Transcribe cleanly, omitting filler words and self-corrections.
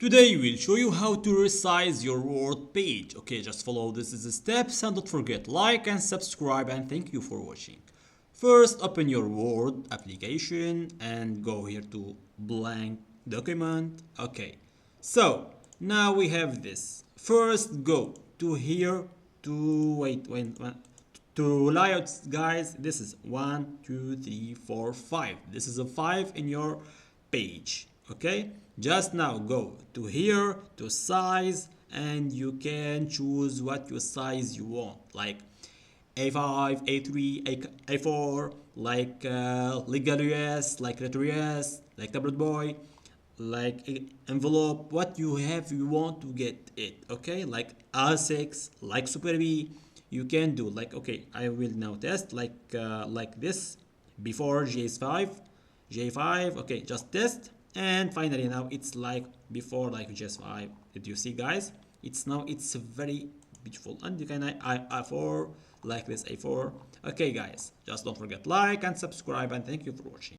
Today we'll show you how to resize your Word page. Okay, just follow these steps and don't forget like and subscribe, and thank you for watching. First, open your Word application and go here to blank document. Okay, so now we have this. First, go to here to wait to layouts, guys. This is 1 2 3 4 5. This is a 5 in your page. Okay, just now go to here to size, and you can choose what your size you want, like A5, A3, A4, like LEGUTO, like RetroS, like tablet boy, like envelope, what you have you want to get it. Okay, like A6, like Super B. You can do like, okay, I will now test like this before J5. Okay, just test, and finally now it's like before, like JS5. Did you see, guys? It's very beautiful, and you can A4 like this A4. Okay, guys, just don't forget like and subscribe, and thank you for watching.